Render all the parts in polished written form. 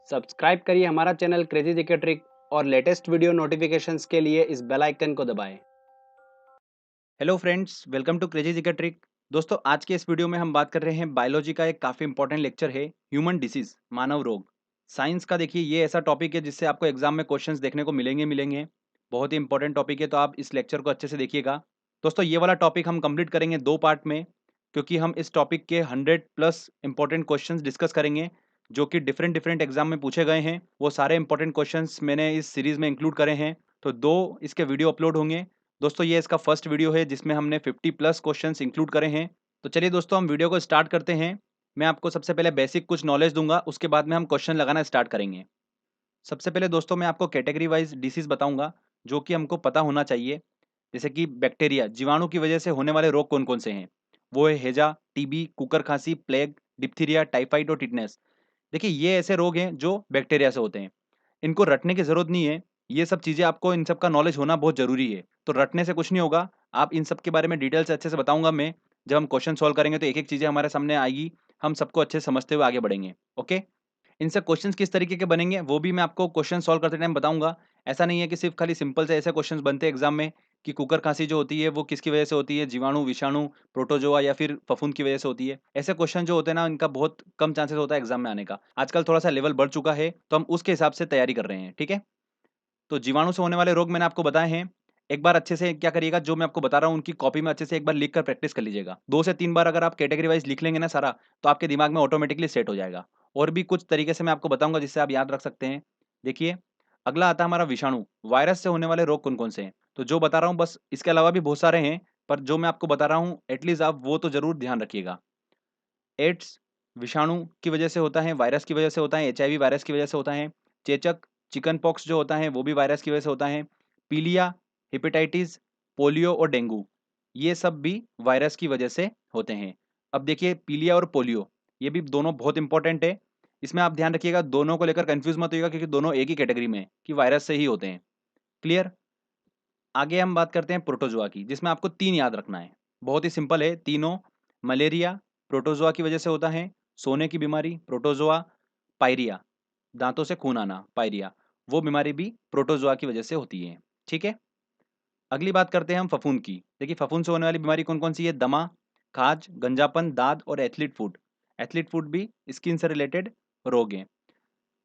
Subscribe करिए हमारा channel crazy GK trick और लेटेस्ट वीडियो नोटिफिकेशंस के लिए इस बेल आइकन को दबाएं। Hello friends, welcome to crazy Jigar trick. दोस्तों, आज के इस वीडियो में हम बात कर रहे हैं बायोलॉजी का एक काफ़ी इंपॉर्टेंट लेक्चर है ह्यूमन डिसीज, मानव रोग। साइंस का देखिए ये ऐसा टॉपिक है जिससे आपको एग्जाम में क्वेश्चंस देखने को मिलेंगे। बहुत ही इंपॉर्टेंट टॉपिक है, तो आप इस लेक्चर को अच्छे से देखिएगा। दोस्तों, ये वाला टॉपिक हम कंप्लीट करेंगे 2 पार्ट में, क्योंकि हम इस टॉपिक के 100 प्लस इंपॉर्टेंट क्वेश्चंस डिस्कस करेंगे जो कि डिफरेंट डिफरेंट एग्जाम में पूछे गए हैं। वो सारे इंपॉर्टेंट क्वेश्चंस मैंने इस सीरीज में इंक्लूड करे हैं। तो 2 इसके वीडियो अपलोड होंगे। दोस्तों, ये इसका फर्स्ट वीडियो है जिसमें हमने 50 प्लस क्वेश्चंस इंक्लूड करे हैं। तो चलिए दोस्तों, हम वीडियो को स्टार्ट करते हैं। मैं आपको सबसे पहले बेसिक कुछ नॉलेज दूंगा, उसके बाद में हम क्वेश्चन लगाना स्टार्ट करेंगे। सबसे पहले दोस्तों, मैं आपको कैटेगरी वाइज डिसीज बताऊंगा जो कि हमको पता होना चाहिए। जैसे कि बैक्टीरिया, जीवाणु की वजह से होने वाले रोग कौन कौन से हैं। वो है हैजा, टीबी, कुकर खांसी, प्लेग, डिप्थीरिया, टाइफाइड और टिटनेस। देखिए, ये ऐसे रोग हैं जो बैक्टीरिया से होते हैं। इनको रटने की ज़रूरत नहीं है। ये सब चीज़ें आपको, इन सब का नॉलेज होना बहुत ज़रूरी है। तो रटने से कुछ नहीं होगा। आप इन सब के बारे में डिटेल से अच्छे से बताऊँगा मैं। जब हम क्वेश्चन सॉल्व करेंगे तो एक-एक चीज़ें हमारे सामने आएगी। हम सबको अच्छे से समझते हुए आगे बढ़ेंगे। ओके? इनसे क्वेश्चंस किस तरीके के बनेंगे वो भी मैं आपको क्वेश्चन सॉल्व करते टाइम बताऊँगा। ऐसा नहीं है कि सिर्फ़ खाली सिंपल से ऐसे क्वेश्चंस बनते हैं एग्ज़ाम में कि कुकर खाँसी जो होती है वो किसकी वजह से होती है? जीवाणु, विषाणु, प्रोटोज़ोआ या फिर फफूंद की वजह से होती है। ऐसे क्वेश्चन जो होते हैं ना, इनका बहुत कम चांसेस होता है एग्ज़ाम में आने का। आजकल थोड़ा-सा लेवल बढ़ चुका है, तो हम उसके हिसाब से तैयारी कर रहे हैं। ठीक है? तो जीवाणु से होने वाले रोग मैंने आपको बताए हैं। एक बार अच्छे से क्या करिएगा, जो मैं आपको बता रहा हूँ उनकी कॉपी में अच्छे से एक बार लिख कर प्रैक्टिस कर लीजिएगा। 2 से 3 बार अगर आप कैटेगरी वाइज़ लिख लेंगे ना सारा, तो आपके दिमाग में ऑटोमेटिकली सेट हो जाएगा। और भी कुछ तरीके से मैं आपको बताऊँगा जिससे आप याद रख सकते हैं। देखिए, अगला आता है हमारा विषाणु। वायरस से होने वाले रोग कौन-कौन से हैं? तो जो बता रहा हूँ बस, इसके अलावा भी बहुत सारे हैं, पर जो मैं आपको बता रहा हूँ एटलीस्ट आप वो तो ज़रूर ध्यान रखिएगा। एड्स विषाणु की वजह से होता है, वायरस की वजह से होता है, एचआईवी वायरस की वजह से होता है। चेचक, चिकन पॉक्स जो होता है वो भी वायरस की वजह से होता है। पीलिया, हेपेटाइटिस, पोलियो और डेंगू, ये सब भी वायरस की वजह से होते हैं। अब देखिए, पीलिया और पोलियो, ये भी दोनों बहुत इंपॉर्टेंट है। इसमें आप ध्यान रखिएगा, दोनों को लेकर कंफ्यूज मत होइएगा क्योंकि दोनों एक ही कैटेगरी में है कि वायरस से ही होते हैं। क्लियर? आगे हम बात करते हैं प्रोटोजोआ की, जिसमें आपको 3 याद रखना है। बहुत ही सिंपल है तीनों। मलेरिया प्रोटोजोआ की वजह से होता है, सोने की बीमारी प्रोटोजोआ, पायरिया दांतों से खून आना पायरिया, वो बीमारी भी प्रोटोजोआ की वजह से होती है। ठीक है? अगली बात करते हैं हम फफूंद की। देखिए, फफूंद से होने वाली बीमारी कौन-कौन सी है? दमा, खाज, गंजापन, दाद और एथलीट फुट। एथलीट फुट भी स्किन से रिलेटेड रोग हैं।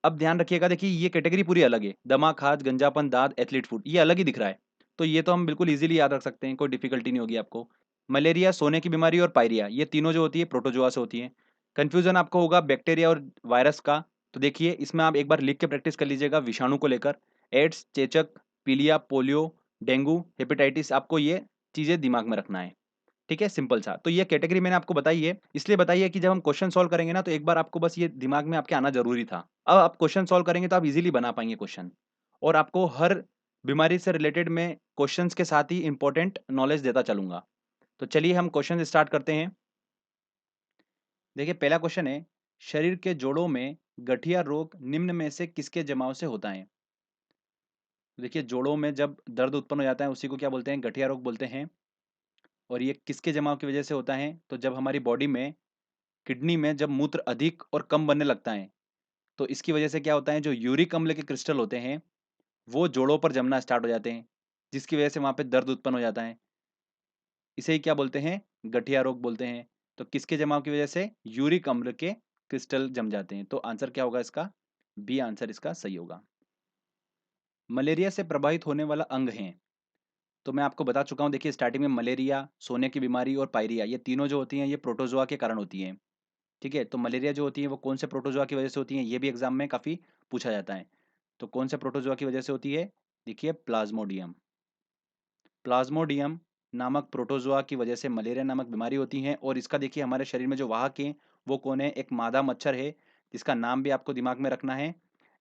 अब ध्यान रखिएगा, देखिए ये कैटेगरी पूरी अलग है। दमा, खाज, गंजापन, दाद, एथलीट फुट, ये अलग ही दिख रहा है। तो ये तो हम बिल्कुल ईज़िली याद रख सकते हैं, कोई डिफ़िकल्टी नहीं होगी आपको। मलेरिया, सोने की बीमारी और पायरिया, ये तीनों जो होती है प्रोटोज़ोआ से होती हैं। कन्फ्यूज़न आपको होगा बैक्टीरिया और वायरस का, तो देखिए इसमें आप एक बार लिख के प्रैक्टिस कर लीजिएगा विषाणु को लेकर। एड्स, चेचक, पीलिया, पोलियो, डेंगू, हेपेटाइटिस, आपको ये चीज़ें दिमाग में रखना है। ठीक है? सिंपल सा। तो ये कैटेगरी मैंने आपको बताई है, इसलिए बताई है कि जब हम क्वेश्चन सॉल्व करेंगे ना, तो एक बार आपको बस ये दिमाग में आपके आना ज़रूरी था। अब आप क्वेश्चन सॉल्व करेंगे तो आप ईज़िली बना पाएँगे क्वेश्चन। और आपको हर बीमारी से रिलेटेड मैं क्वेश्चंस के साथ ही इम्पोर्टेंट नॉलेज देता चलूँगा। तो चलिए हम क्वेश्चन स्टार्ट करते हैं। देखिए, पहला क्वेश्चन है, शरीर के जोड़ों में गठिया रोग निम्न में से किसके जमाव से होता है? देखिए, जोड़ों में जब दर्द उत्पन्न हो जाता है उसी को क्या बोलते हैं? गठिया रोग बोलते हैं। और ये किसके जमाव की वजह से होता है? तो जब हमारी बॉडी में, किडनी में जब मूत्र अधिक और कम बनने लगता है, तो इसकी वजह से क्या होता है, जो यूरिक अम्ल के क्रिस्टल होते हैं, वो जोड़ों पर जमना स्टार्ट हो जाते हैं, जिसकी वजह से वहाँ पे दर्द उत्पन्न हो जाता है। इसे ही क्या बोलते हैं? गठिया रोग बोलते हैं। तो किसके जमाव की वजह से? यूरिक अम्ल के क्रिस्टल जम जाते हैं। तो आंसर क्या होगा इसका? बी आंसर इसका सही होगा। मलेरिया से प्रभावित होने वाला अंग है। तो मैं आपको बता चुका हूँ, देखिए स्टार्टिंग में मलेरिया, सोने की बीमारी और पायरिया, ये तीनों जो होती हैं ये प्रोटोजोआ के कारण होती हैं। ठीक है? तो मलेरिया जो होती है वो कौन से प्रोटोजोआ की वजह से होती है? ये भी एग्जाम में काफ़ी पूछा जाता है। तो कौन से प्रोटोजोआ की वजह से होती है? देखिए, प्लाज्मोडियम। प्लाज्मोडियम नामक प्रोटोजोआ की वजह से मलेरिया नामक बीमारी होती है। और इसका देखिए हमारे शरीर में जो वाहक है वो कौन है? एक मादा मच्छर है, जिसका नाम भी आपको दिमाग में रखना है,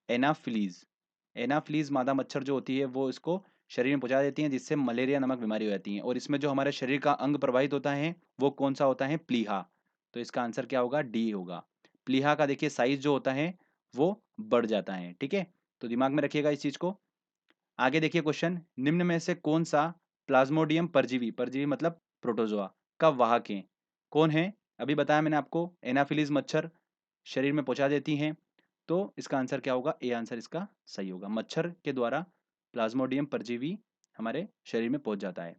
एनाफ्लीज। एनाफ्लीज मादा मच्छर जो होती है वो इसको शरीर में पहुंचा देती है, जिससे मलेरिया नामक बीमारी हो जाती है। और इसमें जो हमारे शरीर का अंग प्रभावित होता है वो कौन सा होता है? प्लीहा। तो इसका आंसर क्या होगा? डी होगा। प्लीहा का देखिए साइज जो होता है वो बढ़ जाता है। ठीक है? तो दिमाग में रखिएगा इस चीज को। आगे देखिए क्वेश्चन, निम्न में से कौन सा प्लाज्मोडियम परजीवी, परजीवी मतलब प्रोटोजोआ, का वाहक है? कौन है? अभी बताया मैंने आपको, एनाफिलीज मच्छर शरीर में पहुंचा देती हैं। तो इसका आंसर क्या होगा? ए आंसर इसका सही होगा। मच्छर के द्वारा प्लाज्मोडियम परजीवी हमारे शरीर में पहुंच जाता है।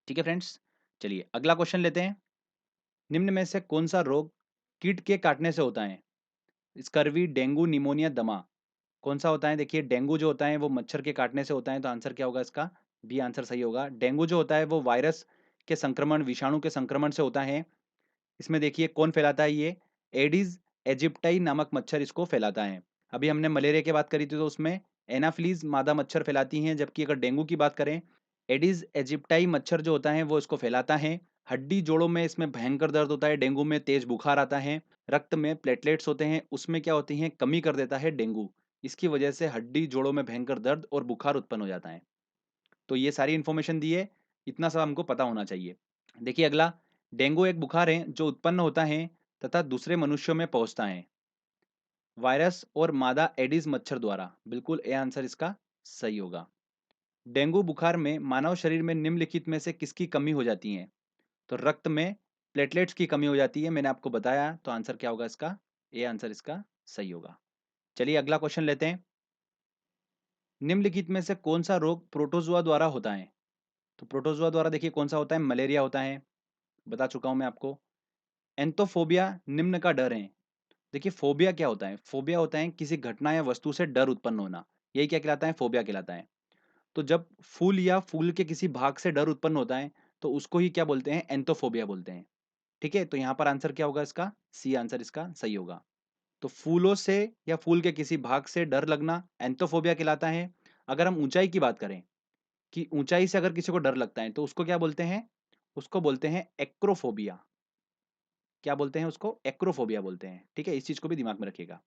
ठीक है फ्रेंड्स, चलिए अगला क्वेश्चन लेते हैं। निम्न में से कौन सा रोग कीट के काटने से होता है? स्कर्वी, डेंगू, निमोनिया, दमा। कौन सा होता है? देखिए डेंगू जो होता है वो मच्छर के काटने से होता है, तो आंसर क्या होगा इसका? बी आंसर सही होगा। डेंगू जो होता है वो वायरस के संक्रमण, विषाणु के संक्रमण से होता है। इसमें देखिए कौन फैलाता है ये? एडिस एजिप्टाई नामक मच्छर इसको फैलाता है। अभी हमने मलेरिया की बात करी थी तो उसमें एनाफ्लीज मादा मच्छर फैलाती हैं, जबकि अगर डेंगू की बात करें, एडिस एजिप्टाई मच्छर जो होता है वो इसको फैलाता है। हड्डी जोड़ों में इसमें भयंकर दर्द होता है, डेंगू में तेज बुखार आता है। रक्त में प्लेटलेट्स होते हैं, उसमें क्या होती हैं? कमी कर देता है डेंगू। इसकी वजह से हड्डी जोड़ों में भयंकर दर्द और बुखार उत्पन्न हो जाता है। तो ये सारी इन्फॉर्मेशन दी है, इतना सब हमको पता होना चाहिए। देखिए अगला, डेंगू एक बुखार है जो उत्पन्न होता है तथा दूसरे मनुष्यों में पहुंचता है वायरस और मादा एडिस मच्छर द्वारा। बिल्कुल ए आंसर इसका सही होगा। डेंगू बुखार में मानव शरीर में निम्नलिखित में से किसकी कमी हो जाती है? तो रक्त में प्लेटलेट्स की कमी हो जाती है, मैंने आपको बताया, तो आंसर क्या होगा इसका? ए आंसर इसका सही होगा। चलिए अगला क्वेश्चन लेते हैं। निम्नलिखित में से कौन सा रोग प्रोटोजुआ द्वारा होता है? तो प्रोटोजुआ द्वारा देखिए कौन सा होता है? मलेरिया होता है, बता चुका हूं मैं आपको। एंथोफोबिया निम्न का डर है। देखिए फोबिया क्या होता है? फोबिया होता है किसी घटना या वस्तु से डर उत्पन्न होना, यही क्या कहलाता है? फोबिया कहलाता है। तो जब फूल या फूल के किसी भाग से डर उत्पन्न होता है तो उसको ही क्या बोलते हैं? एंथोफोबिया बोलते हैं। ठीक है, तो यहाँ पर आंसर क्या होगा इसका? सी आंसर इसका सही होगा। तो फूलों से या फूल के किसी भाग से डर लगना एंथोफोबिया कहलाता है। अगर हम ऊंचाई की बात करें कि ऊंचाई से अगर किसी को डर लगता है तो उसको क्या बोलते हैं? उसको बोलते हैं एक्रोफोबिया। क्या बोलते हैं उसको? एक्रोफोबिया बोलते हैं। ठीक है, इस चीज को भी दिमाग में रखिएगा।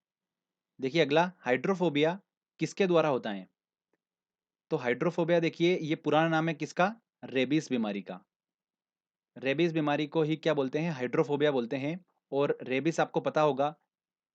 देखिए अगला, हाइड्रोफोबिया किसके द्वारा होता है? तो हाइड्रोफोबिया देखिए ये पुराना नाम है किसका? रेबीज बीमारी का। रेबीज बीमारी को ही क्या बोलते हैं? हाइड्रोफोबिया बोलते हैं। और रेबीज आपको पता होगा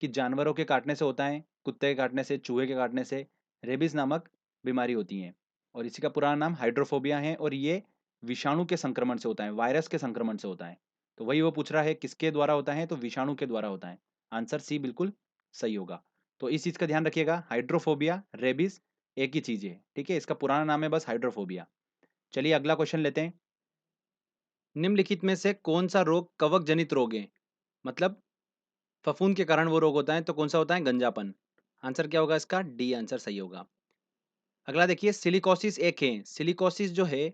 कि जानवरों के काटने से होता है, कुत्ते के काटने से, चूहे के काटने से रेबीज नामक बीमारी होती है। और इसी का पुराना नाम हाइड्रोफोबिया है, और ये विषाणु के संक्रमण से होता है, वायरस के संक्रमण से होता है। तो वही वो पूछ रहा है किसके द्वारा होता है, तो विषाणु के द्वारा होता है। आंसर सी बिल्कुल सही होगा। तो इस चीज का ध्यान रखिएगा, हाइड्रोफोबिया रेबीज एक ही चीज है। ठीक है, इसका पुराना नाम है बस हाइड्रोफोबिया। चलिए अगला क्वेश्चन लेते हैं। निम्नलिखित में से कौन सा रोग कवक जनित रोग है? मतलब फफूंद के कारण वो रोग होता है, तो कौन सा होता है? गंजापन। आंसर क्या होगा इसका? डी आंसर सही होगा। अगला देखिए, सिलिकोसिस एक है। सिलिकोसिस जो है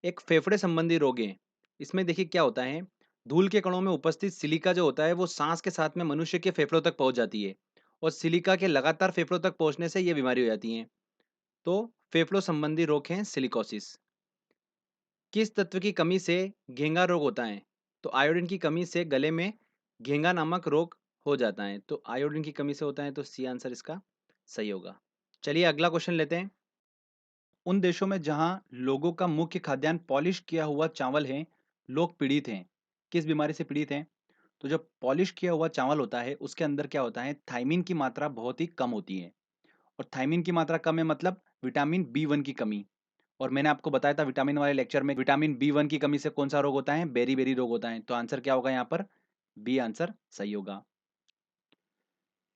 एक फेफड़े संबंधी रोग है। इसमें देखिए क्या होता है, धूल के कणों में उपस्थित सिलिका जो होता है वो सांस के साथ में मनुष्य के फेफड़ों तक पहुंच जाती है, और सिलिका के लगातार फेफड़ों तक पहुंचने से ये बीमारी हो जाती है। तो फेफड़ों संबंधी रोग है सिलिकोसिस। किस तत्व की कमी से घेंगा रोग होता है? तो आयोडीन की कमी से गले में घेंगा नामक रोग हो जाता है, तो आयोडीन की कमी से होता है, तो सी आंसर इसका सही होगा। चलिए अगला क्वेश्चन लेते हैं। उन देशों में जहां लोगों का मुख्य खाद्यान्न पॉलिश किया हुआ चावल है, लोग पीड़ित हैं। किस बीमारी से पीड़ित हैं? तो जब पॉलिश किया हुआ चावल होता है उसके अंदर क्या होता है? थाइमिन की मात्रा बहुत ही कम होती है। और थाइमिन की मात्रा कम है मतलब विटामिन बी 1 की कमी। और मैंने आपको बताया था विटामिन वाले लेक्चर में, विटामिन बी 1 की कमी से कौन सा रोग होता है? बेरी बेरी रोग होता है। तो आंसर क्या होगा यहाँ पर? बी आंसर सही होगा।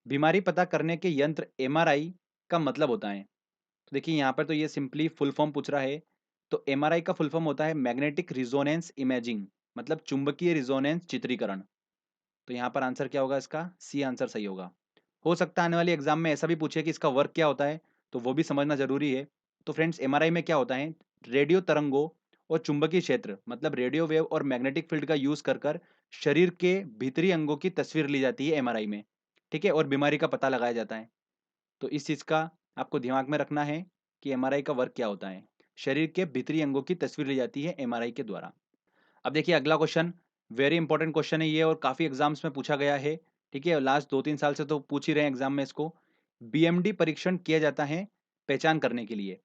बीमारी पता करने के यंत्र एमआरआई का मतलब होता है? तो देखिए यहाँ पर तो ये सिंपली फुल फॉर्म पूछ रहा है। तो एमआरआई का फुल फॉर्म होता है मैग्नेटिक रिजोनेंस इमेजिंग, मतलब चुंबकीय रिजोनेंस चित्रीकरण। तो यहाँ पर आंसर क्या होगा इसका? सी आंसर सही होगा। हो सकता है आने वाले एग्जाम में ऐसा भी पूछे कि इसका वर्क क्या होता है, तो वो भी समझना जरूरी है। तो फ्रेंड्स एमआरआई में क्या होता है? रेडियो तरंगों और चुंबकीय क्षेत्र मतलब रेडियो वेव और मैग्नेटिक फील्ड का यूज कर कर शरीर के भीतरी अंगों की तस्वीर ली जाती है एमआरआई में। ठीक है, और बीमारी का पता लगाया जाता है। तो इस चीज का आपको दिमाग में रखना है कि एमआरआई का वर्क क्या होता है। शरीर के भीतरी अंगों की तस्वीर ली जाती है एमआरआई के द्वारा। अब देखिए अगला क्वेश्चन, वेरी इंपॉर्टेंट क्वेश्चन है ये, और काफी एग्जाम्स में पूछा गया है। ठीक है, लास्ट 2-3 साल से तो पूछ ही रहे हैं एग्जाम में इसको। बीएमडी परीक्षण किया जाता है पहचान करने के लिए।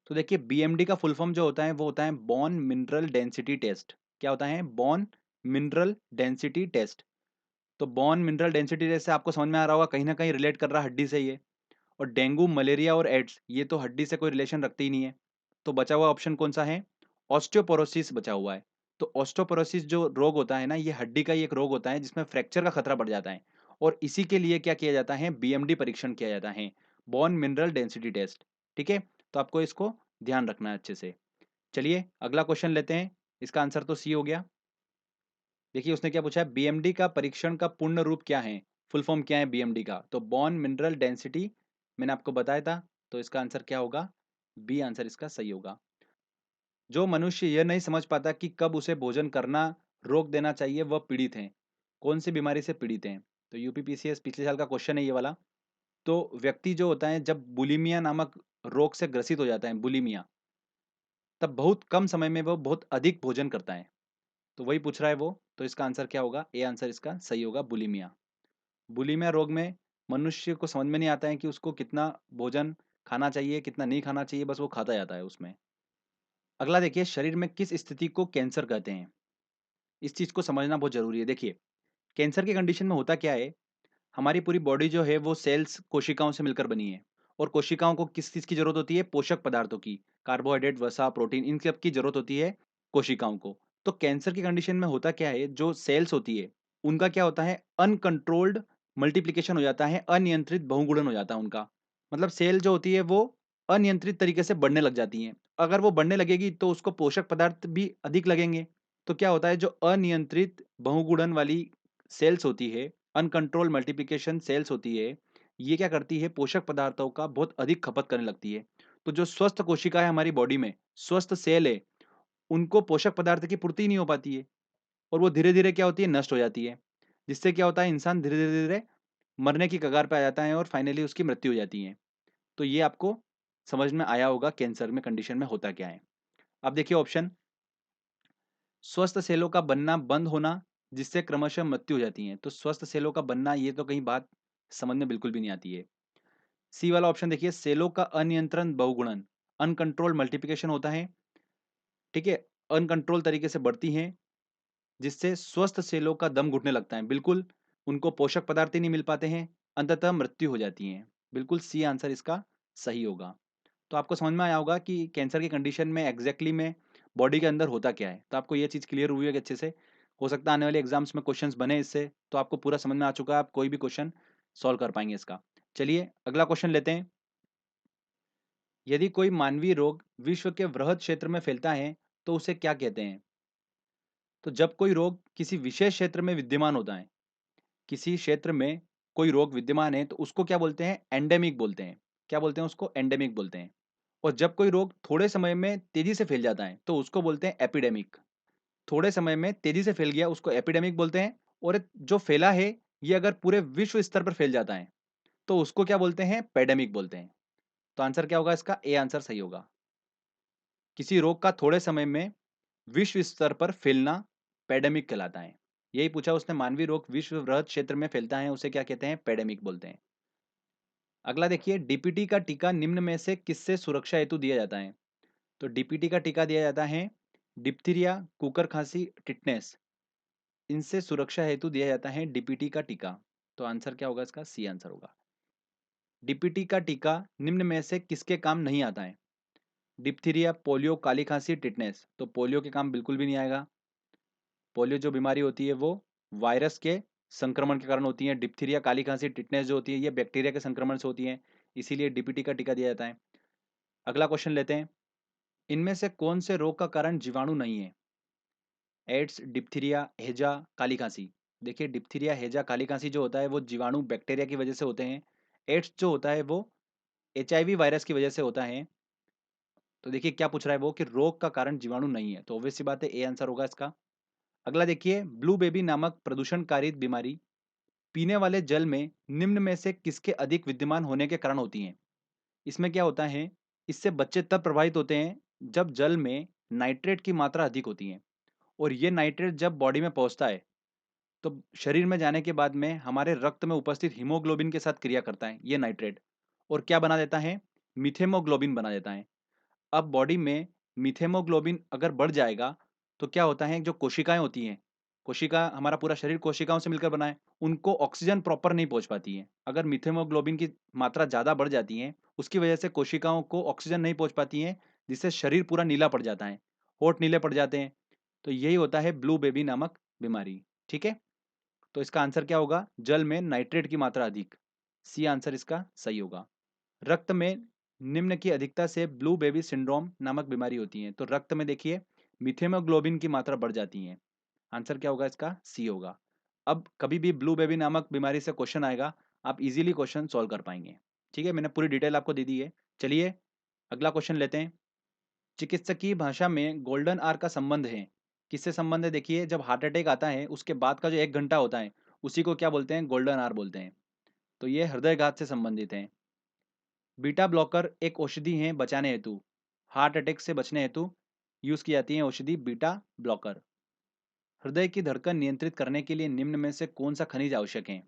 तो देखिए बीएमडी का फुल फॉर्म जो होता है वो होता है बोन मिनरल डेंसिटी टेस्ट। क्या होता है? Bone mineral density test. तो बोन मिनरल डेंसिटी टेस्ट से आपको समझ में आ रहा होगा कहीं ना कहीं रिलेट कर रहा है हड्डी से ये। और डेंगू, मलेरिया और एड्स ये तो हड्डी से कोई रिलेशन रखते ही नहीं है। तो बचा हुआ ऑप्शन कौन सा है? ऑस्टियोपोरोसिस बचा हुआ है। तो ऑस्टियोपोरोसिस जो रोग होता है ना, ये हड्डी का ही एक रोग होता है जिसमें फ्रैक्चर का खतरा बढ़ जाता है। और इसी के लिए क्या किया जाता है, बीएमडी परीक्षण किया जाता है, बोन मिनरल डेंसिटी टेस्ट। ठीक है, तो आपको इसको ध्यान रखना है अच्छे से। चलिए अगला क्वेश्चन लेते हैं, इसका आंसर तो सी हो गया। देखिए उसने क्या पूछा है, बीएमडी का परीक्षण का पूर्ण रूप क्या है, फुल फॉर्म क्या है बीएमडी का, तो बॉन मिनरल डेंसिटी, मैंने आपको बताया था, तो इसका आंसर क्या होगा, बी आंसर इसका सही होगा। जो मनुष्य यह नहीं समझ पाता कि कब उसे भोजन करना रोक देना चाहिए वह पीड़ित है, कौन सी बीमारी से पीड़ित है, तो यूपीपीसीएस पिछले साल का क्वेश्चन है ये वाला। तो व्यक्ति जो होता है जब बुलिमिया नामक रोग से ग्रसित हो जाता है, बुलिमिया, तब बहुत कम समय में वो बहुत अधिक भोजन करता है, तो वही पूछ रहा है वो। तो इसका आंसर क्या होगा, ए आंसर इसका सही होगा, बुलिमिया। बुलिमिया रोग में मनुष्य को समझ में नहीं आता है कि उसको कितना भोजन खाना चाहिए, कितना नहीं खाना चाहिए, बस वो खाता जाता है उसमें। अगला देखिए, शरीर में किस स्थिति को कैंसर कहते हैं, इस चीज को समझना बहुत जरूरी है। देखिए कैंसर की कंडीशन में होता क्या है, हमारी पूरी बॉडी जो है वो सेल्स कोशिकाओं से मिलकर बनी है, और कोशिकाओं को किस चीज की जरूरत होती है, पोषक पदार्थों की, कार्बोहाइड्रेट, वसा, प्रोटीन, इन सब की जरूरत होती है कोशिकाओं को। तो कैंसर की कंडीशन में होता क्या है, जो सेल्स होती है उनका क्या होता है, अनकंट्रोल्ड मल्टीप्लिकेशन हो जाता है, अनियंत्रित बहुगुणन हो जाता है उनका। मतलब सेल जो होती है वो अनियंत्रित तरीके से बढ़ने लग जाती हैं। अगर वो बढ़ने लगेगी तो उसको पोषक पदार्थ भी अधिक लगेंगे। तो क्या होता है, जो अनियंत्रित बहुगुणन वाली सेल्स होती है, अनकंट्रोल मल्टीप्लिकेशन सेल्स होती है, ये क्या करती है, पोषक पदार्थों का बहुत अधिक खपत करने लगती है। तो जो स्वस्थ कोशिका है हमारी बॉडी में, स्वस्थ सेल है, उनको पोषक पदार्थ की पूर्ति नहीं हो पाती है, और वो धीरे धीरे क्या होती है, नष्ट हो जाती है। जिससे क्या होता है, इंसान धीरे धीरे धीरे मरने की कगार पे आ जाता है और फाइनली उसकी मृत्यु हो जाती है। तो ये आपको समझ में आया होगा कैंसर में कंडीशन में होता क्या है। अब देखिए ऑप्शन, स्वस्थ सेलों का बनना बंद होना जिससे क्रमशः मृत्यु हो जाती है, तो स्वस्थ सेलों का बनना, ये तो कहीं बात समझ में बिल्कुल भी नहीं आती है। सी वाला ऑप्शन देखिए, सेलों का अनियंत्रण बहुगुणन, अनकंट्रोल मल्टीप्लिकेशन होता है, ठीक है, अनकंट्रोल तरीके से बढ़ती हैं, जिससे स्वस्थ सेलों का दम घुटने लगता है, बिल्कुल उनको पोषक पदार्थ ही नहीं मिल पाते हैं, अंततः मृत्यु हो जाती है। बिल्कुल सी आंसर इसका सही होगा। तो आपको समझ में आया होगा कि कैंसर की कंडीशन में एग्जैक्टली में बॉडी के अंदर होता क्या है, तो आपको ये चीज़ क्लियर हुई है कि अच्छे से। हो सकता है आने वाले एग्जाम्स में क्वेश्चंस बने इससे, तो आपको पूरा समझ में आ चुका है, आप कोई भी क्वेश्चन सॉल्व कर पाएंगे इसका। चलिए अगला क्वेश्चन लेते हैं। यदि कोई मानवीय रोग विश्व के वृहद क्षेत्र में फैलता है तो उसे क्या कहते हैं, तो जब कोई रोग किसी विशेष क्षेत्र में विद्यमान होता है, किसी क्षेत्र में कोई रोग विद्यमान है तो उसको क्या बोलते हैं, एंडेमिक बोलते हैं। क्या बोलते हैं उसको, एंडेमिक बोलते हैं। और जब कोई रोग थोड़े समय में तेजी से फैल जाता है तो उसको बोलते हैं एपिडेमिक। थोड़े समय में तेजी से फैल गया उसको एपिडेमिक बोलते हैं, और जो फैला है ये अगर पूरे विश्व स्तर पर फैल जाता है तो उसको क्या बोलते हैं, पेडेमिक बोलते हैं। तो आंसर क्या होगा इसका, ए आंसर सही होगा। किसी रोग का थोड़े समय में विश्व स्तर पर फैलना पेडेमिक कहलाता है। यही पूछा उसने, मानवीय रोग विश्व वृहद क्षेत्र में फैलता है उसे क्या कहते हैं, पेडेमिक बोलते हैं। अगला देखिए, डीपीटी का टीका निम्न में से किससे सुरक्षा हेतु दिया जाता है, तो डीपीटी का टीका दिया जाता है डिप्थीरिया, कुकर खांसी, टिटनेस, इनसे सुरक्षा हेतु दिया जाता है डीपीटी का टीका। तो आंसर क्या होगा इसका, सी आंसर होगा। डीपीटी का टीका निम्न में से किसके काम नहीं आता है, डिप्थीरिया, पोलियो, काली खांसी, टिटनेस, तो पोलियो के काम बिल्कुल भी नहीं आएगा। पोलियो जो बीमारी होती है वो वायरस के संक्रमण के कारण होती है, डिप्थीरिया, काली खांसी, टिटनेस जो होती है ये बैक्टीरिया के संक्रमण से होती है, इसीलिए डीपीटी का टीका दिया जाता है। अगला क्वेश्चन लेते हैं, इनमें से कौन से रोग का कारण जीवाणु नहीं है, एड्स, डिप्थीरिया, हैजा, काली खांसी। देखिए डिप्थीरिया, हैजा, काली खांसी जो होता है वो जीवाणु बैक्टीरिया की वजह से होते हैं। एड्स जो होता है वो एचआईवी वायरस की वजह से होता है। तो देखिए क्या पूछ रहा है वो, कि रोग का कारण जीवाणु नहीं है, तो ऑब्वियस सी बात है ए आंसर होगा इसका। अगला देखिए, ब्लू बेबी नामक प्रदूषणकारी बीमारी पीने वाले जल में निम्न में से किसके अधिक विद्यमान होने के कारण होती हैं। इसमें क्या होता है, इससे बच्चे तब प्रभावित होते हैं जब जल में नाइट्रेट की मात्रा अधिक होती है, और ये नाइट्रेट जब बॉडी में पहुंचता है तो शरीर में जाने के बाद में हमारे रक्त में उपस्थित हीमोग्लोबिन के साथ क्रिया करता है ये नाइट्रेट, और क्या बना देता है, मिथेमोग्लोबिन बना देता है। अब बॉडी में मिथेमोग्लोबिन अगर बढ़ जाएगा तो क्या होता है, जो कोशिकाएं होती हैं, कोशिका, हमारा पूरा शरीर कोशिकाओं से मिलकर बना है, उनको ऑक्सीजन प्रॉपर नहीं पहुंच पाती है। अगर मिथेमोग्लोबिन की मात्रा ज़्यादा बढ़ जाती है उसकी वजह से कोशिकाओं को ऑक्सीजन नहीं पहुंच पाती है, जिससे शरीर पूरा नीला पड़ जाता है, होठ नीले पड़ जाते हैं। तो यही होता है ब्लू बेबी नामक बीमारी। ठीक है, तो इसका आंसर क्या होगा? जल में नाइट्रेट की मात्रा अधिक। सी आंसर इसका सही होगा। रक्त में निम्न की अधिकता से ब्लू बेबी सिंड्रोम नामक बीमारी होती है। तो रक्त में देखिए मीथेमोग्लोबिन की मात्रा बढ़ जाती है। आंसर क्या होगा इसका? सी होगा। अब कभी भी ब्लू बेबी नामक बीमारी से क्वेश्चन आएगा, आप इजीली क्वेश्चन सॉल्व कर पाएंगे। ठीक है, मैंने पूरी डिटेल आपको दे दी है। चलिए अगला क्वेश्चन लेते हैं। चिकित्सकीय भाषा में गोल्डन आवर का संबंध है, किससे संबंध है? देखिए जब हार्ट अटैक आता है उसके बाद का जो 1 घंटा होता है उसी को क्या बोलते हैं? गोल्डन आवर बोलते हैं। तो ये हृदयघात से संबंधित है। बीटा ब्लॉकर एक औषधि है बचाने हेतु, हार्ट अटैक से बचने हेतु यूज की जाती है औषधि बीटा ब्लॉकर। हृदय की धड़कन नियंत्रित करने के लिए निम्न में से कौन सा खनिज आवश्यक है?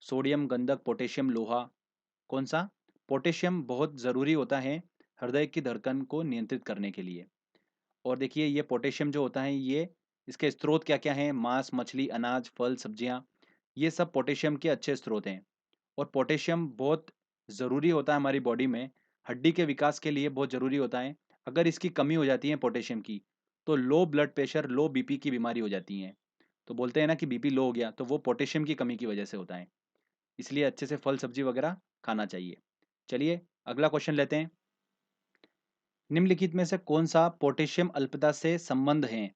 सोडियम, गंधक, पोटेशियम, लोहा। कौन सा? पोटेशियम बहुत जरूरी होता है हृदय की धड़कन को नियंत्रित करने के लिए। और देखिए ये पोटेशियम जो होता है ये इसके स्रोत क्या क्या हैं? मांस, मछली, अनाज, फल, सब्जियां, ये सब पोटेशियम के अच्छे स्रोत हैं। और पोटेशियम बहुत ज़रूरी होता है हमारी बॉडी में, हड्डी के विकास के लिए बहुत ज़रूरी होता है। अगर इसकी कमी हो जाती है पोटेशियम की, तो लो ब्लड प्रेशर, लो बीपी की बीमारी हो जाती है। तो बोलते हैं ना कि बीपी लो हो गया, तो वो पोटेशियम की कमी की वजह से होता है। इसलिए अच्छे से फल सब्जी वगैरह खाना चाहिए। चलिए अगला क्वेश्चन लेते हैं। निम्नलिखित में से कौन सा पोटेशियम अल्पता से संबंध है?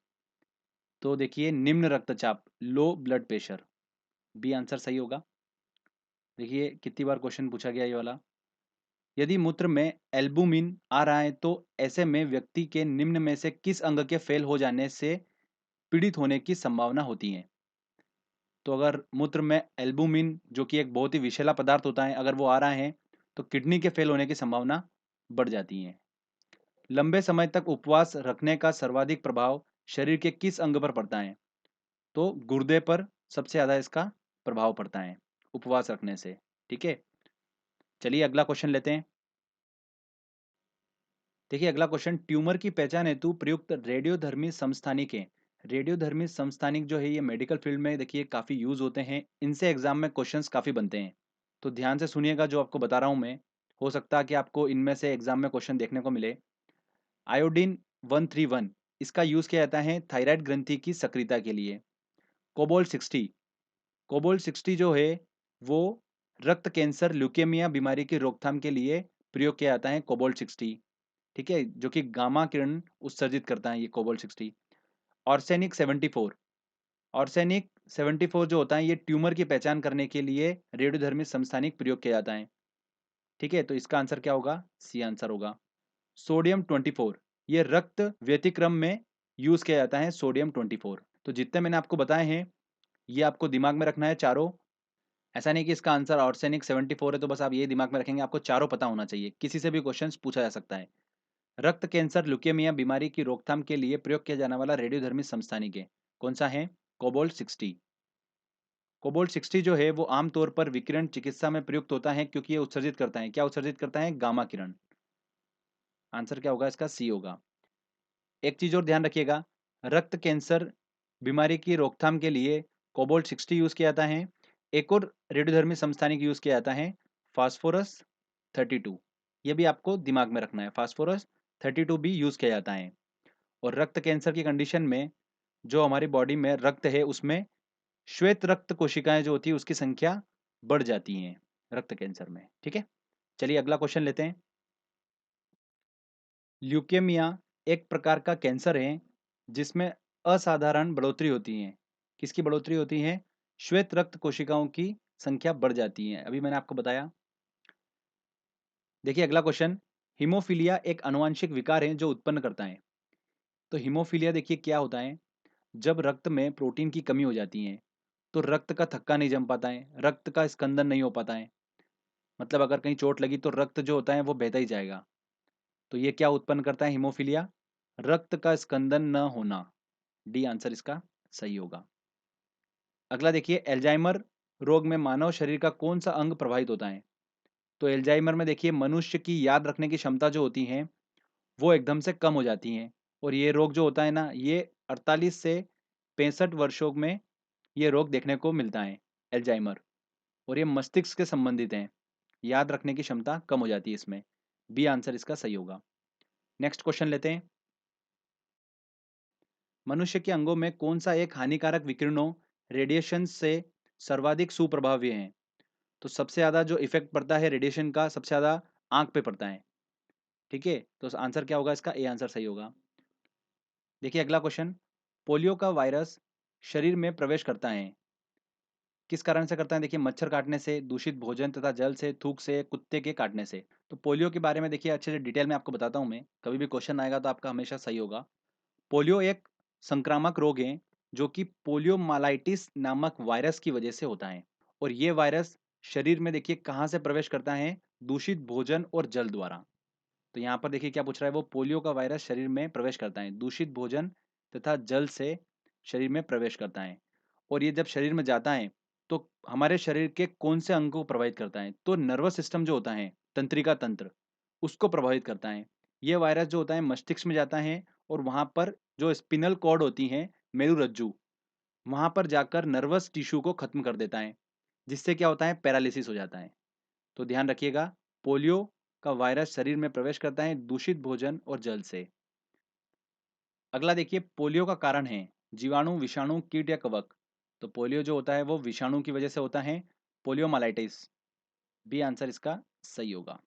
तो देखिए निम्न रक्तचाप, low blood pressure. B answer सही होगा। देखिए कितनी बार क्वेश्चन पूछा गया ये वाला। यदि मूत्र में एल्बुमिन आ रहा है तो ऐसे में व्यक्ति के निम्न में से किस अंग के फेल हो जाने से पीड़ित होने की संभावना होती है? तो अगर मूत्र में एल्बुमिन जो कि एक बहुत ही विषैला पदार्थ होता है अगर वो आ रहा है तो किडनी के फेल होने की संभावना बढ़ जाती है। लंबे समय तक उपवास रखने का सर्वाधिक प्रभाव शरीर के किस अंग पर पड़ता है? तो गुर्दे पर सबसे ज्यादा इसका प्रभाव पड़ता है उपवास रखने से। ठीक है, चलिए अगला क्वेश्चन लेते हैं। देखिए अगला क्वेश्चन, ट्यूमर की पहचान हेतु प्रयुक्त रेडियोधर्मी समस्थानिक है। रेडियोधर्मी समस्थानिक जो है ये मेडिकल फील्ड में देखिए काफी यूज होते हैं, इनसे एग्जाम में क्वेश्चंस काफी बनते हैं। तो ध्यान से सुनिएगा जो आपको बता रहा हूं मैं, हो सकता है कि आपको इनमें से एग्जाम में क्वेश्चन देखने को मिले। आयोडीन 131 इसका यूज किया जाता है थायराइड ग्रंथि की सक्रियता के लिए। कोबोल 60, कोबोल 60 जो है वो रक्त कैंसर, ल्यूकेमिया बीमारी की रोकथाम के लिए प्रयोग किया जाता है कोबोल 60। ठीक है, जो कि गामा किरण उत्सर्जित करता है ये कोबोल 60। ऑर्सेनिक 74, ऑर्सेनिक 74 जो होता है ये ट्यूमर की पहचान करने के लिए रेडियोधर्मी समस्थानिक प्रयोग किया जाता है। ठीक है, तो इसका आंसर क्या होगा? सी आंसर होगा। सोडियम 24 ये रक्त व्यतिक्रम में यूज किया जाता है सोडियम 24। तो जितने मैंने आपको बताए हैं ये आपको दिमाग में रखना है चारों। ऐसा नहीं कि इसका आंसर ऑर्सेनिक 74 है तो बस आप ये दिमाग में रखेंगे, आपको चारों पता होना चाहिए, किसी से भी क्वेश्चन पूछा जा सकता है। रक्त कैंसर, ल्यूकेमिया बीमारी की रोकथाम के लिए प्रयोग किया जाने वाला रेडियोधर्मी समस्थानिक है, कौन सा है? कोबोल 60। कोबोल 60 जो है वो आमतौर पर विकिरण चिकित्सा में प्रयुक्त होता है क्योंकि ये उत्सर्जित करता है, क्या उत्सर्जित करता है? गामा किरण। आंसर क्या होगा इसका? सी होगा। एक चीज और ध्यान रखिएगा, रक्त कैंसर बीमारी की रोकथाम के लिए कोबोल 60 यूज किया जाता है। एक और रेडियोधर्मी समस्थानिक यूज किया जाता है फास्फोरस 32। ये भी आपको दिमाग में रखना है, फास्फोरस 32 भी यूज किया जाता है। और रक्त कैंसर की कंडीशन में जो हमारी बॉडी में रक्त है उसमें श्वेत रक्त कोशिकाएं जो होती है उसकी संख्या बढ़ जाती हैं रक्त कैंसर में। ठीक है, चलिए अगला क्वेश्चन लेते हैं। ल्यूकेमिया एक प्रकार का कैंसर है जिसमें असाधारण बढ़ोतरी होती है। किसकी बढ़ोतरी होती है? श्वेत रक्त कोशिकाओं की संख्या बढ़ जाती है, अभी मैंने आपको बताया। देखिए अगला क्वेश्चन, हीमोफीलिया एक आनुवंशिक विकार है जो उत्पन्न करता है। तो हीमोफीलिया देखिए क्या होता है, जब रक्त में प्रोटीन की कमी हो जाती है तो रक्त का थक्का नहीं जम पाता है, रक्त का स्कंदन नहीं हो पाता है। मतलब अगर कहीं चोट लगी तो रक्त जो होता है वो बहता ही जाएगा। तो ये क्या उत्पन्न करता है हीमोफीलिया? रक्त का स्कंदन न होना। डी आंसर इसका सही होगा। अगला देखिए, एल्जाइमर रोग में मानव शरीर का कौन सा अंग प्रभावित होता है? तो एल्जाइमर में देखिए मनुष्य की याद रखने की क्षमता जो होती है वो एकदम से कम हो जाती है। और ये रोग जो होता है ना ये 48 से 65 वर्षों में ये रोग देखने को मिलता है, एल्जाइमर। और ये मस्तिष्क के संबंधित हैं, याद रखने की क्षमता कम हो जाती है इसमें। बी आंसर इसका सही होगा। नेक्स्ट क्वेश्चन लेते हैं। मनुष्य के अंगों में कौन सा एक हानिकारक विकिरणों रेडिएशन से सर्वाधिक सुप्रभावी हैं। तो सबसे ज़्यादा जो इफ़ेक्ट पड़ता है रेडिएशन का, सबसे ज़्यादा आँख पे पड़ता है, ठीक है? तो आंसर क्या होगा इसका? ए आंसर सही होगा। देखिए अगला क्वेश्चन, पोलियो का वायरस शरीर में प्रवेश करता है, किस कारण से करता है? देखिए मच्छर काटने से, दूषित भोजन तथा जल से, थूक से, कुत्ते के काटने से। तो पोलियो के बारे में देखिए अच्छे से डिटेल में आपको बताता हूँ मैं, कभी भी क्वेश्चन आएगा तो आपका हमेशा सही होगा। पोलियो एक संक्रामक रोग है जो कि पोलियोमाइलाइटिस नामक वायरस की वजह से होता है, और ये वायरस शरीर में देखिए कहाँ से प्रवेश करता है? दूषित भोजन और जल द्वारा। तो यहाँ पर देखिए क्या पूछ रहा है, वो पोलियो का वायरस शरीर में प्रवेश करता है, दूषित भोजन तथा जल से शरीर में प्रवेश करता है। और ये जब शरीर में जाता है तो हमारे शरीर के कौन से अंग को प्रभावित करता है? तो नर्वस सिस्टम जो होता है, तंत्रिका तंत्र, उसको प्रभावित करता है। ये वायरस जो होता है मस्तिष्क में जाता है, और वहाँ पर जो स्पिनल कॉर्ड होती है, मेरुरज्जु, वहाँ पर जाकर नर्वस टिश्यू को खत्म कर देता है, जिससे क्या होता है? पैरालिसिस हो जाता है। तो ध्यान रखिएगा, पोलियो का वायरस शरीर में प्रवेश करता है दूषित भोजन और जल से। अगला देखिए, पोलियो का कारण है जीवाणु, विषाणु, कीट या कवक। तो पोलियो जो होता है वो विषाणु की वजह से होता है, पोलियोमाइलाइटिस। बी आंसर इसका सही होगा।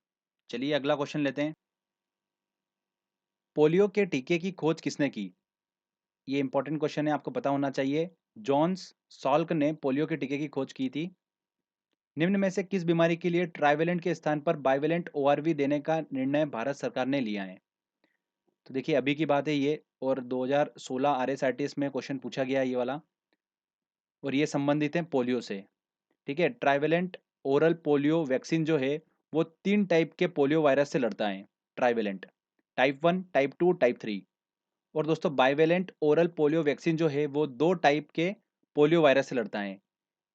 चलिए अगला क्वेश्चन लेते हैं। पोलियो के टीके की खोज किसने की? ये इंपॉर्टेंट क्वेश्चन है, आपको पता होना चाहिए। जॉन्स सॉल्क ने पोलियो के टीके की खोज की थी। निम्न में से किस बीमारी के लिए ट्राइवेलेंट के स्थान पर बाइवेलेंट ओआरवी देने का निर्णय भारत सरकार ने लिया है? तो देखिए अभी की बात है ये, और 2016 आरएसआरटीएस में क्वेश्चन पूछा गया है ये वाला, और ये संबंधित है पोलियो से। ठीक है, ट्राइवेलेंट ओरल पोलियो वैक्सीन जो है वो 3 टाइप के पोलियो वायरस से लड़ता है। Trivalent type 1, type 2, type 3। और दोस्तों बाइवेलेंट ओरल पोलियो वैक्सीन जो है वो 2 टाइप के पोलियो वायरस से लड़ता है,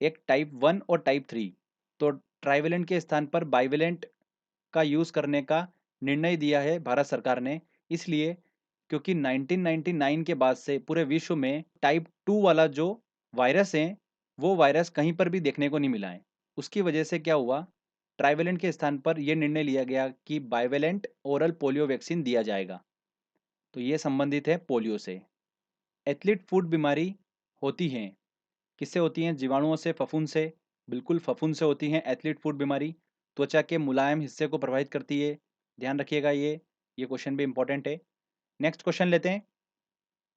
एक टाइप 1 और टाइप 3। तो ट्राइवेलेंट के स्थान पर बाइवेलेंट का यूज़ करने का निर्णय दिया है भारत सरकार ने, इसलिए क्योंकि 1999 के बाद से पूरे विश्व में टाइप 2 वाला जो वायरस है, वो वायरस कहीं पर भी देखने को नहीं मिला है। उसकी वजह से क्या हुआ, ट्राइवेलेंट के स्थान पर यह निर्णय लिया गया कि बाइवेलेंट ओरल पोलियो वैक्सीन दिया जाएगा। तो ये संबंधित है पोलियो से। एथलीट फुट बीमारी होती हैं, किससे होती हैं? जीवाणुओं से, फफूंद से। बिल्कुल फफूंद से होती हैं एथलीट फुट बीमारी। त्वचा के मुलायम हिस्से को प्रभावित करती है, ध्यान रखिएगा ये क्वेश्चन भी इंपॉर्टेंट है। नेक्स्ट क्वेश्चन लेते हैं।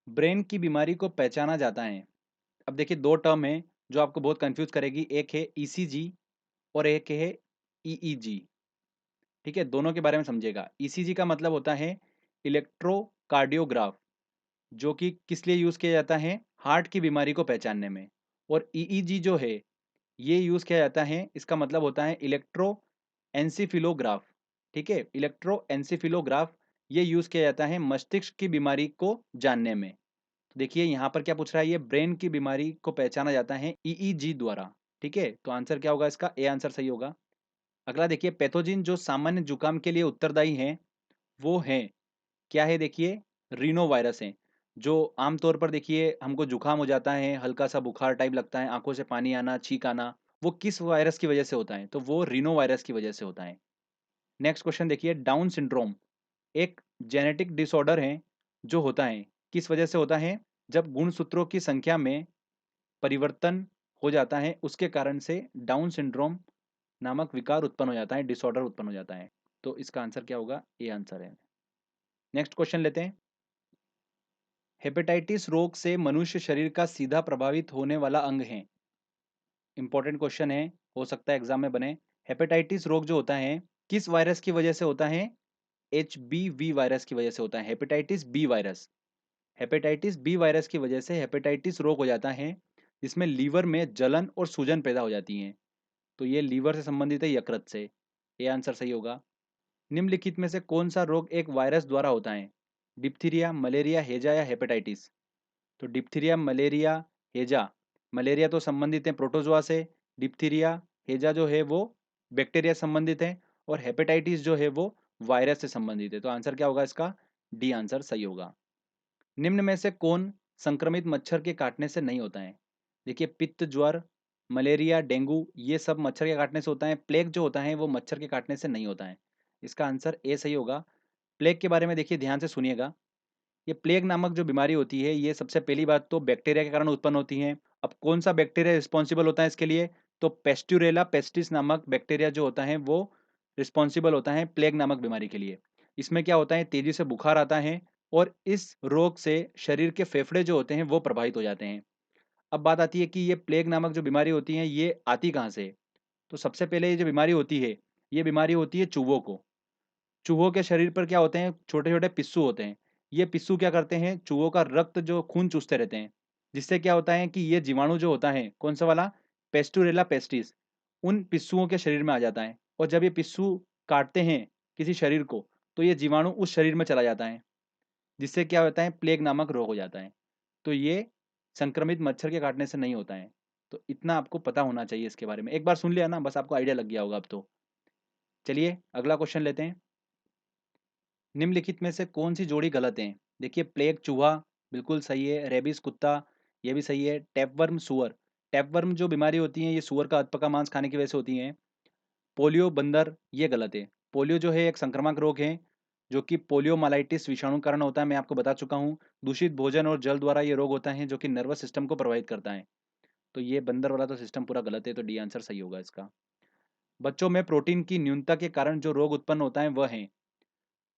ब्रेन की बीमारी को पहचाना जाता है। अब देखिए दो टर्म है जो आपको बहुत कंफ्यूज करेगी, एक है ईसीजी और एक है ईईजी। ठीक है, दोनों के बारे में समझिएगा। ईसीजी का मतलब होता है इलेक्ट्रोकार्डियोग्राफ, जो कि किस लिए यूज किया जाता है? हार्ट की बीमारी को पहचानने में। और ईईजी जो है ये यूज किया जाता है, इसका मतलब होता है इलेक्ट्रो एनसीफिलोग्राफ। ठीक है, इलेक्ट्रो एनसीफिलोग्राफ ये यूज किया जाता है मस्तिष्क की बीमारी को जानने में। तो देखिए यहाँ पर क्या पूछ रहा है, ये ब्रेन की बीमारी को पहचाना जाता है ईईजी द्वारा। ठीक है, तो आंसर क्या होगा इसका? ए आंसर सही होगा। अगला देखिए, पैथोजिन जो सामान्य जुकाम के लिए उत्तरदायी हैं वो हैं, क्या है? देखिए रीनो वायरस है, जो आमतौर पर देखिए हमको जुकाम हो जाता है, हल्का सा बुखार टाइप लगता है, आंखों से पानी आना, छींक आना, वो किस वायरस की वजह से होता है? तो वो रीनो वायरस की वजह से होता है। नेक्स्ट क्वेश्चन देखिए, डाउन सिंड्रोम एक जेनेटिक डिसऑर्डर है जो होता है, किस वजह से होता है? जब गुणसूत्रों की संख्या में परिवर्तन हो जाता है, उसके कारण से डाउन सिंड्रोम नामक विकार उत्पन्न हो जाता है, डिसऑर्डर उत्पन्न हो जाता है। तो इसका आंसर क्या होगा? ए आंसर है। नेक्स्ट क्वेश्चन लेते हैं। हेपेटाइटिस रोग से मनुष्य शरीर का सीधा प्रभावित होने वाला अंग है। इंपॉर्टेंट क्वेश्चन है, हो सकता है एग्जाम में बने। हेपेटाइटिस रोग जो होता है किस वायरस की वजह से होता है? एच बी वी वायरस की वजह से होता है, hepatitis B virus. Hepatitis B virus की वजह से हेपेटाइटिस रोग हो जाता है, जिसमें लीवर में जलन और सूजन पैदा हो जाती है। तो ये लीवर से संबंधित है, यकृत से। ये आंसर सही होगा। निम्नलिखित में से कौन सा रोग एक वायरस द्वारा होता है? डिप्थीरिया, मलेरिया, हैजा या हेपेटाइटिस? तो डिप्थीरिया, मलेरिया, हैजा, मलेरिया तो संबंधित है प्रोटोजोआ से, डिप्थीरिया हैजा जो है वो बैक्टीरिया से संबंधित है, और हेपेटाइटिस जो है वो वायरस से संबंधित है। तो आंसर क्या होगा इसका? डी आंसर सही होगा। निम्न में से कौन संक्रमित मच्छर के काटने से नहीं होता है? देखिए पित्त ज्वर, मलेरिया, डेंगू ये सब मच्छर के काटने से होता है, प्लेग जो होता है वो मच्छर के काटने से नहीं होता है। इसका आंसर ए सही होगा। प्लेग के बारे में देखिए ध्यान से सुनिएगा। ये प्लेग नामक जो बीमारी होती है, ये सबसे पहली बात तो बैक्टीरिया के कारण उत्पन्न होती है। अब कौन सा बैक्टीरिया रिस्पॉन्सिबल होता है इसके लिए? तो पेस्टुरेला पेस्टिस नामक बैक्टीरिया जो होता है वो रिस्पॉन्सिबल होता है प्लेग नामक बीमारी के लिए। इसमें क्या होता है, तेजी से बुखार आता है और इस रोग से शरीर के फेफड़े जो होते हैं वो प्रभावित हो जाते हैं। अब बात आती है कि ये प्लेग नामक जो बीमारी होती है ये आती कहाँ से है? तो सबसे पहले ये जो बीमारी होती है, ये बीमारी होती है चूहों को। चूहों के शरीर पर क्या होते हैं, छोटे-छोटे पिस्सू होते हैं। ये पिस्सू क्या करते हैं, चूहों का रक्त जो खून चूसते रहते हैं, जिससे क्या होता है कि ये जीवाणु जो होता है, कौन-सा वाला? पेस्टुरेला पेस्टिस, उन पिस्सुओं के शरीर में आ जाता है और जब ये पिस्सू काटते हैं किसी शरीर को, तो ये जीवाणु उस शरीर में चला जाता है, जिससे क्या होता है, प्लेग नामक रोग हो जाता है। तो ये संक्रमित मच्छर के काटने से नहीं होता है। तो इतना आपको पता होना चाहिए इसके बारे में। एक बार सुन लिया ना, बस आपको आइडिया लग गया होगा अब तो। चलिए अगला क्वेश्चन लेते हैं। निम्नलिखित में से कौन सी जोड़ी गलत है? देखिए, प्लेग चूहा बिल्कुल सही है, रेबीज कुत्ता ये भी सही है, टैपवर्म सूअर, टैपवर्म जो बीमारी होती है ये सूअर का अधपका मांस खाने की वजह से होती है। पोलियो बंदर ये गलत है। पोलियो जो है एक संक्रामक रोग है जो कि पोलियोमाइलाइटिस विषाणु कारण होता है, मैं आपको बता चुका हूँ। दूषित भोजन और जल द्वारा ये रोग होता है जो कि नर्वस सिस्टम को प्रभावित करता है। तो ये बंदर वाला तो सिस्टम पूरा गलत है, तो डी आंसर सही होगा इसका। बच्चों में प्रोटीन की न्यूनता के कारण जो रोग उत्पन्न होता है वह है,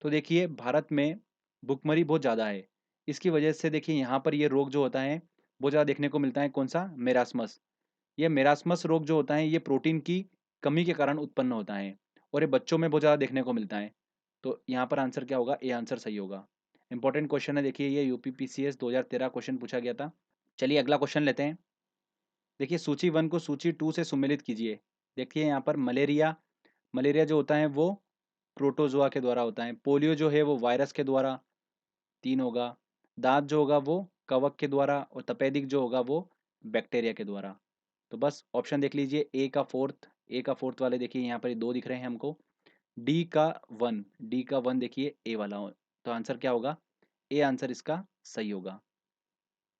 तो देखिए भारत में भुखमरी बहुत ज़्यादा है। इसकी वजह से देखिए यहाँ पर ये रोग जो होता है बहुत ज़्यादा देखने को मिलता है, कौन सा? मेरास्मस। ये मेरास्मस रोग जो होता है ये प्रोटीन की कमी के कारण उत्पन्न होता है और ये बच्चों में बहुत ज़्यादा देखने को मिलता है। तो यहाँ पर आंसर क्या होगा? ए आंसर सही होगा। इंपॉर्टेंट क्वेश्चन है, देखिए ये यूपीपीसीएस 2013 क्वेश्चन पूछा गया था। चलिए अगला क्वेश्चन लेते हैं। देखिए सूची 1 को सूची 2 से सुमेलित कीजिए। देखिए यहाँ पर मलेरिया, मलेरिया जो होता है वो प्रोटोजोआ के द्वारा होता है। पोलियो जो है वो वायरस के द्वारा, 3 होगा। दाँत जो होगा वो कवक के द्वारा और तपेदिक जो होगा वो बैक्टीरिया के द्वारा। तो बस ऑप्शन देख लीजिए, ए का फोर्थ वाले देखिए यहाँ पर 2 दिख रहे हैं हमको। डी का 1 देखिए ए वाला हो। तो आंसर क्या होगा? ए आंसर इसका सही होगा।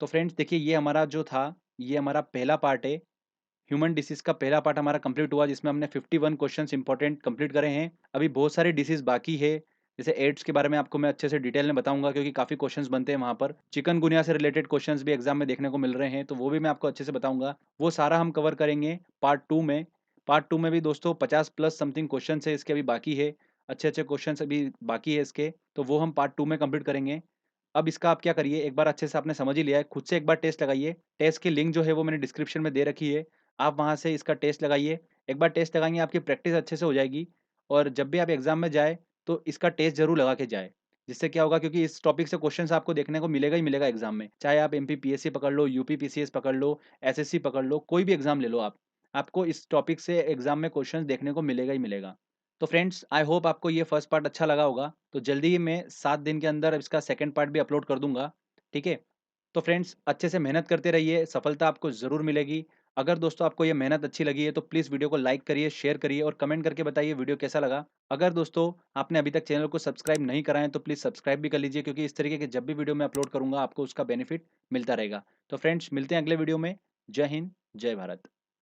तो फ्रेंड्स देखिए ये हमारा जो था, ये हमारा पहला पार्ट है। ह्यूमन डिसीज़ का पहला पार्ट हमारा कंप्लीट हुआ जिसमें हमने 51 क्वेश्चंस इंपॉर्टेंट कंप्लीट करे हैं। अभी बहुत सारे डिसीज़ बाकी है, जैसे एड्स के बारे में आपको मैं अच्छे से डिटेल में बताऊँगा क्योंकि काफ़ी क्वेश्चंस बनते हैं वहाँ पर। चिकनगुनिया से रिलेटेड क्वेश्चंस भी एग्ज़ाम में देखने को मिल रहे हैं, तो वो भी मैं आपको अच्छे से बताऊँगा। वो सारा हम कवर करेंगे पार्ट 2 में। पार्ट 2 में भी दोस्तों 50 प्लस समथिंग क्वेश्चंस है, इसके अभी बाकी है। अच्छे-अच्छे क्वेश्चंस अभी बाकी है इसके, तो वो हम पार्ट 2 में कंप्लीट करेंगे। अब इसका आप क्या करिए, एक बार अच्छे से आपने समझ ही लिया है, खुद से एक बार टेस्ट लगाइए। टेस्ट की लिंक जो है वो मैंने डिस्क्रिप्शन में दे रखी है। आप वहाँ से इसका टेस्ट लगाइए। एक बार टेस्ट लगाएँगे आपकी प्रैक्टिस अच्छे से हो जाएगी और जब भी आप एग्ज़ाम में जाएँ, तो इसका टेस्ट ज़रूर लगा के जाएँ। जिससे क्या होगा, क्योंकि इस टॉपिक से क्वेश्चन्स आपको देखने को मिलेगा ही मिलेगा एग्ज़ाम में। चाहे आप एमपीपीएससी पकड़ लो, यूपीपीसीएस पकड़ लो, एसएससी पकड़ लो, कोई भी एग्ज़ाम ले लो आप। आपको इस टॉपिक से एग्ज़ाम में क्वेश्चन्स देखने को मिलेगा ही मिलेगा। तो फ्रेंड्स आई होप आपको ये फर्स्ट पार्ट अच्छा लगा होगा। तो जल्दी ही मैं 7 दिन के अंदर इसका सेकंड पार्ट भी अपलोड कर दूँगा। ठीक है? तो फ्रेंड्स अच्छे से मेहनत करते रहिए, सफलता आपको ज़रूर मिलेगी। अगर दोस्तों आपको ये मेहनत अच्छी लगी है तो प्लीज़ वीडियो को लाइक करिए, शेयर करिए और कमेंट करके बताइए वीडियो कैसा लगा। अगर दोस्तों आपने अभी तक चैनल को सब्सक्राइब नहीं करा है तो प्लीज़ सब्सक्राइब भी कर लीजिए क्योंकि इस तरीके के जब भी वीडियो मैं अपलोड करूँगा आपको उसका बेनिफिट मिलता रहेगा। तो फ्रेंड्स मिलते हैं अगले वीडियो में। जय हिंद, जय भारत।